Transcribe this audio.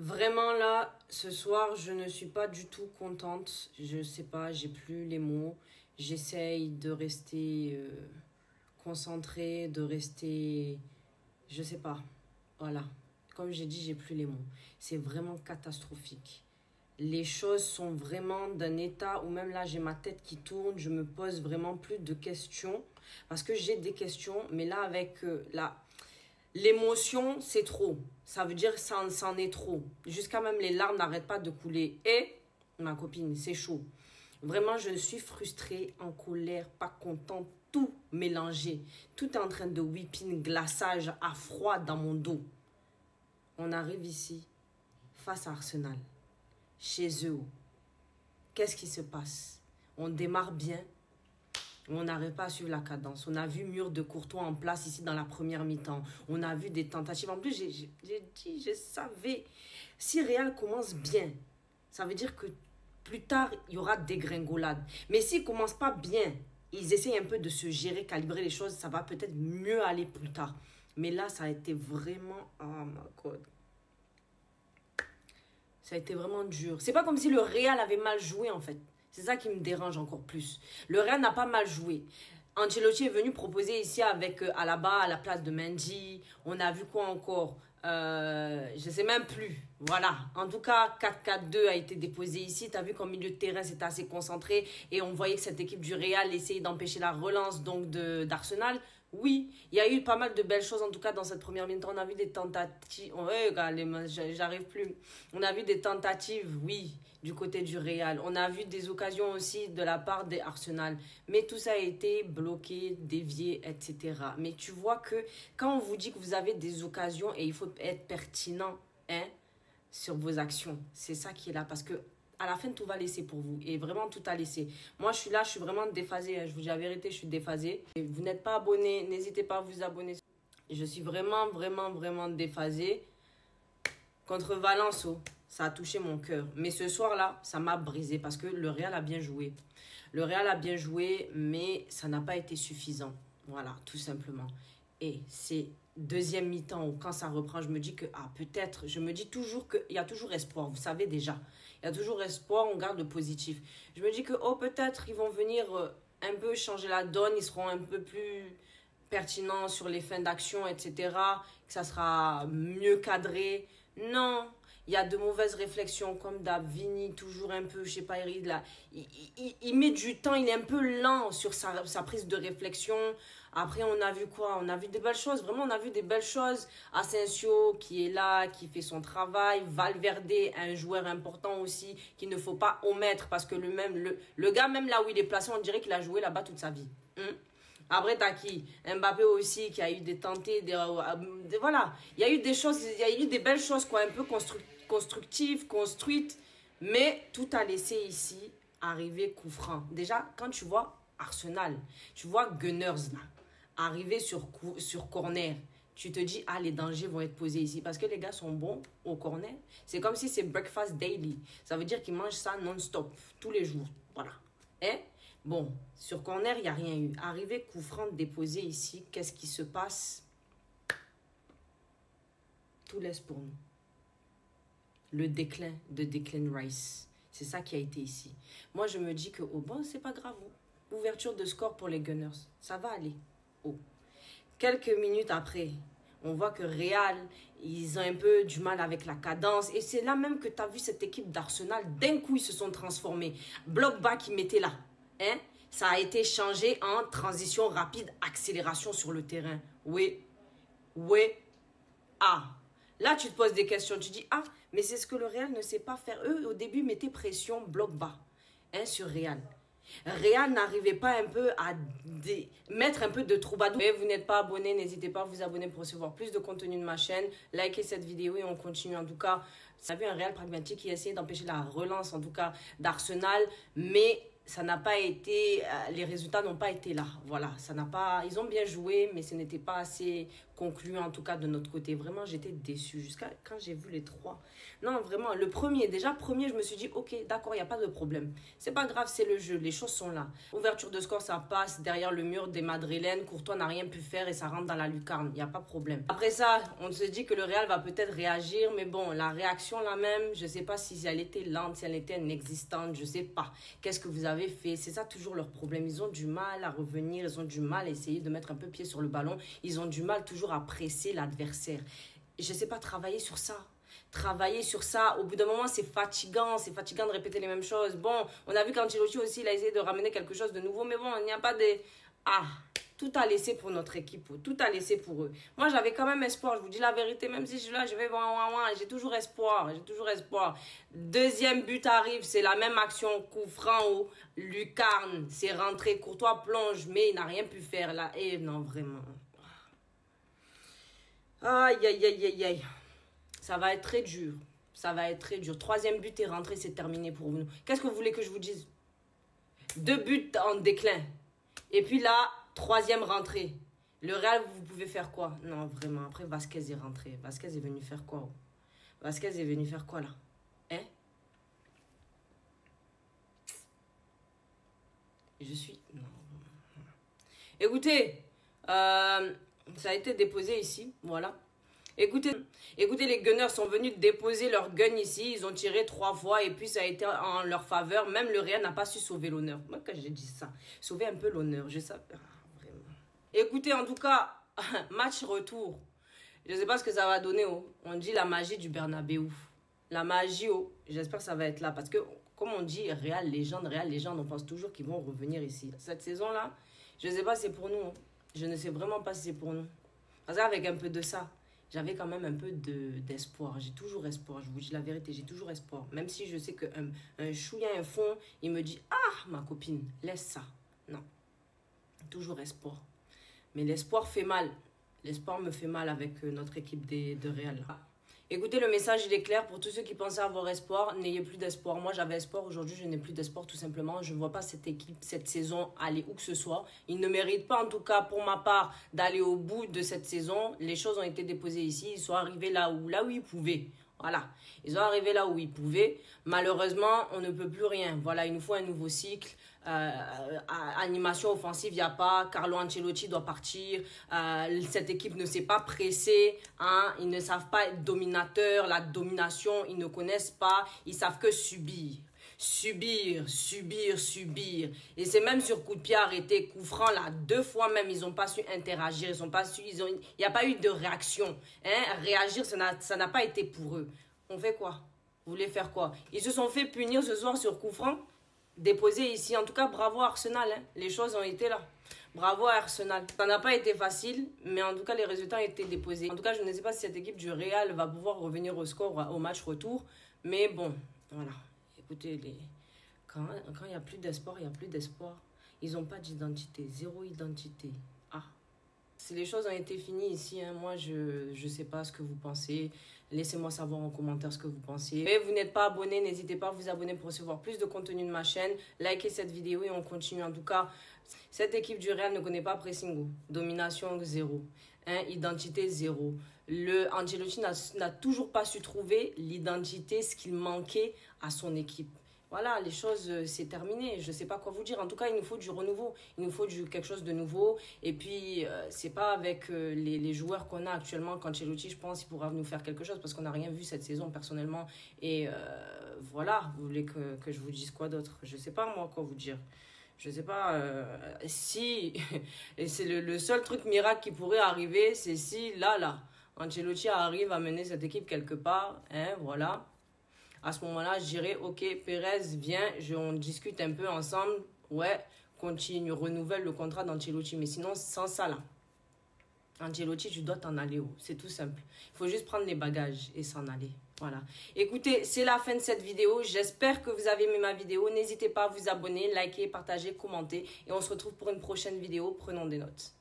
Vraiment là, ce soir, je ne suis pas du tout contente. Je sais pas, j'ai plus les mots. J'essaye de rester concentrée, de rester... Je sais pas. Voilà. Comme j'ai dit, j'ai plus les mots. C'est vraiment catastrophique. Les choses sont vraiment d'un état où même là, j'ai ma tête qui tourne. Je me pose vraiment plus de questions. Parce que j'ai des questions, mais là, avec l'émotion, c'est trop. Ça veut dire que ça en est trop. Jusqu'à même les larmes n'arrêtent pas de couler. Et, ma copine, c'est chaud. Vraiment, je suis frustrée, en colère, pas contente, tout mélangé. Tout est en train de whipping, glaçage à froid dans mon dos. On arrive ici, face à Arsenal, chez eux. Qu'est-ce qui se passe? On démarre bien. On n'arrive pas à suivre la cadence. On a vu Mur de Courtois en place ici dans la première mi-temps. On a vu des tentatives. En plus, j'ai dit, je savais. Si Real commence bien, ça veut dire que plus tard, il y aura des dégringolades. Mais s'ils ne commencent pas bien, ils essayent un peu de se gérer, calibrer les choses, ça va peut-être mieux aller plus tard. Mais là, ça a été vraiment... Oh my God. Ça a été vraiment dur. C'est pas comme si le Real avait mal joué, en fait. C'est ça qui me dérange encore plus. Le Real n'a pas mal joué. Ancelotti est venu proposer ici avec Alaba à la place de Mendy. On a vu quoi encore? Je sais même plus. Voilà. En tout cas, 4-4-2 a été déposé ici. Tu as vu qu'en milieu de terrain, c'était assez concentré. Et on voyait que cette équipe du Real essayait d'empêcher la relance donc d'Arsenal. Oui, il y a eu pas mal de belles choses en tout cas dans cette première mi-temps. On a vu des tentatives. Ouais, j'arrive plus. On a vu des tentatives, oui, du côté du Real. On a vu des occasions aussi de la part des Arsenal. Mais tout ça a été bloqué, dévié, etc. Mais tu vois que quand on vous dit que vous avez des occasions et il faut être pertinent, hein, sur vos actions. C'est ça qui est là parce que à la fin, tout va laisser pour vous. Et vraiment, tout a laissé. Moi, je suis là, je suis vraiment déphasée. Je vous dis la vérité, je suis déphasée. Et vous n'êtes pas abonné, n'hésitez pas à vous abonner. Je suis vraiment, vraiment, vraiment déphasée. Contre Valence, ça a touché mon cœur. Mais ce soir-là, ça m'a brisé parce que le Real a bien joué. Le Real a bien joué, mais ça n'a pas été suffisant. Voilà, tout simplement. Et c'est deuxième mi-temps où quand ça reprend, je me dis que peut-être, je me dis toujours qu'il y a toujours espoir, vous savez déjà. Il y a toujours espoir, on garde le positif. Je me dis que peut-être ils vont venir un peu changer la donne, ils seront un peu plus pertinents sur les fins d'action, etc. Que ça sera mieux cadré. Non, il y a de mauvaises réflexions comme Vini, toujours un peu, je sais pas, il met du temps, il est un peu lent sur sa prise de réflexion. Après, on a vu quoi? On a vu des belles choses, vraiment, on a vu des belles choses. Asensio qui est là, qui fait son travail. Valverde, un joueur important aussi, qu'il ne faut pas omettre parce que le gars, même là où il est placé, on dirait qu'il a joué là-bas toute sa vie. Après, t'as qui? Mbappé aussi, qui a eu des tentées, voilà. Il y a eu des choses, il y a eu des belles choses, quoi, un peu constructives, construites. Mais tout a laissé ici arriver coup franc. Déjà, quand tu vois Arsenal, tu vois Gunners, là, arriver sur corner, tu te dis, les dangers vont être posés ici. Parce que les gars sont bons au corner. C'est comme si c'est breakfast daily. Ça veut dire qu'ils mangent ça non-stop, tous les jours. Voilà. Bon, sur corner, il n'y a rien eu. Arrivé, coup franc déposé ici, qu'est-ce qui se passe? Tout laisse pour nous. Le déclin de Declan Rice. C'est ça qui a été ici. Moi, je me dis que, c'est pas grave. Ouverture de score pour les Gunners. Ça va aller. Quelques minutes après, on voit que Real, ils ont un peu du mal avec la cadence. Et c'est là même que tu as vu cette équipe d'Arsenal. D'un coup, ils se sont transformés. Bloc bas qui mettait là. Ça a été changé en transition rapide, accélération sur le terrain. Oui. Là, tu te poses des questions. Tu dis, mais c'est ce que le Real ne sait pas faire. Eux, au début, mettaient pression bloc bas sur Real. Real n'arrivait pas un peu à mettre un peu de troubadour. Et vous n'êtes pas abonné, n'hésitez pas à vous abonner pour recevoir plus de contenu de ma chaîne. Likez cette vidéo et on continue. En tout cas, vous avez un Real pragmatique qui essayait d'empêcher la relance, en tout cas, d'Arsenal. Mais ça n'a pas été, les résultats n'ont pas été là. Voilà, ça n'a pas, ils ont bien joué, mais ce n'était pas assez conclu, en tout cas de notre côté. Vraiment, j'étais déçue jusqu'à quand j'ai vu les 3. Non, vraiment, le premier, je me suis dit, ok, d'accord, il n'y a pas de problème. C'est pas grave, c'est le jeu, les choses sont là. Ouverture de score, ça passe derrière le mur des Madrilènes. Courtois n'a rien pu faire et ça rentre dans la lucarne. Il n'y a pas de problème. Après ça, on se dit que le Real va peut-être réagir, mais bon, la réaction là même, je ne sais pas si elle était lente, si elle était inexistante, je ne sais pas. Qu'est-ce que vous avez fait? C'est ça toujours leur problème. Ils ont du mal à revenir, ils ont du mal à essayer de mettre un peu pied sur le ballon. Ils ont du mal toujours à presser l'adversaire. Je ne sais pas, travailler sur ça. Travailler sur ça, au bout d'un moment c'est fatigant de répéter les mêmes choses. Bon, on a vu qu'Ancelotti aussi il a essayé de ramener quelque chose de nouveau, mais bon, il n'y a pas de... tout a laissé pour notre équipe, tout a laissé pour eux. Moi j'avais quand même espoir, je vous dis la vérité, même si je suis là, je vais voir, j'ai toujours espoir, Deuxième but arrive, c'est la même action, coup franc au lucarne, c'est rentré, Courtois plonge, mais il n'a rien pu faire là, et non vraiment. Aïe, aïe, aïe, aïe, aïe. Ça va être très dur. Ça va être très dur. Troisième but est rentré, c'est terminé pour nous. Qu'est-ce que vous voulez que je vous dise? 2 buts en déclin. Et puis là, troisième rentrée. Le Real, vous pouvez faire quoi? Non, vraiment. Après, Vasquez est rentré. Vasquez est venu faire quoi? Vasquez est venu faire quoi là? Hein? Je suis... Non. Écoutez, ça a été déposé ici. Voilà. Écoutez, les Gunners sont venus déposer leur gun ici. Ils ont tiré 3 fois et puis ça a été en leur faveur. Même le Real n'a pas su sauver l'honneur. Moi, quand j'ai dit ça, sauver un peu l'honneur, je sais pas. Vraiment. Écoutez, en tout cas, match retour. Je ne sais pas ce que ça va donner. Oh. On dit la magie du Bernabeu. La magie, oh. J'espère que ça va être là. Parce que, comme on dit, Real légende, on pense toujours qu'ils vont revenir ici. Cette saison-là, je ne sais pas si c'est pour nous. Oh. Je ne sais vraiment pas si c'est pour nous. Parce qu'avec un peu de ça, j'avais quand même un peu d'espoir. J'ai toujours espoir. Je vous dis la vérité, j'ai toujours espoir. Même si je sais qu'un chouïa, un fond, il me dit « Ah, ma copine, laisse ça. » Non. Toujours espoir. Mais l'espoir fait mal. L'espoir me fait mal avec notre équipe de Real. Écoutez, le message, il est clair. Pour tous ceux qui pensaient avoir espoir, n'ayez plus d'espoir. Moi, j'avais espoir. Aujourd'hui, je n'ai plus d'espoir, tout simplement. Je ne vois pas cette équipe, cette saison, aller où que ce soit. Ils ne méritent pas, en tout cas, pour ma part, d'aller au bout de cette saison. Les choses ont été déposées ici. Ils sont arrivés là où ils pouvaient. Voilà. Ils sont arrivés là où ils pouvaient. Malheureusement, on ne peut plus rien. Voilà, il nous faut un nouveau cycle. Animation offensive, il n'y a pas. Carlo Ancelotti doit partir. Cette équipe ne s'est pas pressée. Hein. Ils ne savent pas être dominateurs. La domination, ils ne connaissent pas. Ils savent que subir. Subir. Et c'est même sur coup de pied arrêté, coup franc, là, 2 fois même, ils n'ont pas su interagir. Il n'y a pas eu de réaction. Hein. Réagir, ça n'a pas été pour eux. On fait quoi? Vous voulez faire quoi? Ils se sont fait punir ce soir sur coup franc. Déposé ici. En tout cas, bravo à Arsenal. Hein. Les choses ont été là. Bravo à Arsenal. Ça n'a pas été facile, mais en tout cas, les résultats ont été déposés. En tout cas, je ne sais pas si cette équipe du Real va pouvoir revenir au score au match retour. Mais bon, voilà. Écoutez, quand il n'y a plus d'espoir, il n'y a plus d'espoir. Ils n'ont pas d'identité. 0 identité. Ah. Si les choses ont été finies ici, hein, moi, je ne sais pas ce que vous pensez. Laissez-moi savoir en commentaire ce que vous pensez. Et vous n'êtes pas abonné, n'hésitez pas à vous abonner pour recevoir plus de contenu de ma chaîne. Likez cette vidéo et on continue. En tout cas, cette équipe du Real ne connaît pas pressing. Domination 0. Hein, identité 0. Le Ancelotti n'a toujours pas su trouver l'identité, ce qu'il manquait à son équipe. Voilà, les choses, c'est terminé. Je ne sais pas quoi vous dire. En tout cas, il nous faut du renouveau. Il nous faut quelque chose de nouveau. Et puis, c'est pas avec les joueurs qu'on a actuellement qu'Ancelotti, je pense, il pourra nous faire quelque chose parce qu'on n'a rien vu cette saison, personnellement. Et voilà, vous voulez que je vous dise quoi d'autre? Je ne sais pas, moi, quoi vous dire. Je ne sais pas si... Et c'est le seul truc miracle qui pourrait arriver, c'est si, là, Ancelotti arrive à mener cette équipe quelque part. Hein, voilà. À ce moment-là, je dirais, ok, Pérez, viens, on discute un peu ensemble. Ouais, continue, renouvelle le contrat d'Ancelotti. Mais sinon, sans ça, là, Ancelotti, tu dois t'en aller. C'est tout simple. Il faut juste prendre les bagages et s'en aller. Voilà. Écoutez, c'est la fin de cette vidéo. J'espère que vous avez aimé ma vidéo. N'hésitez pas à vous abonner, liker, partager, commenter. Et on se retrouve pour une prochaine vidéo. Prenons des notes.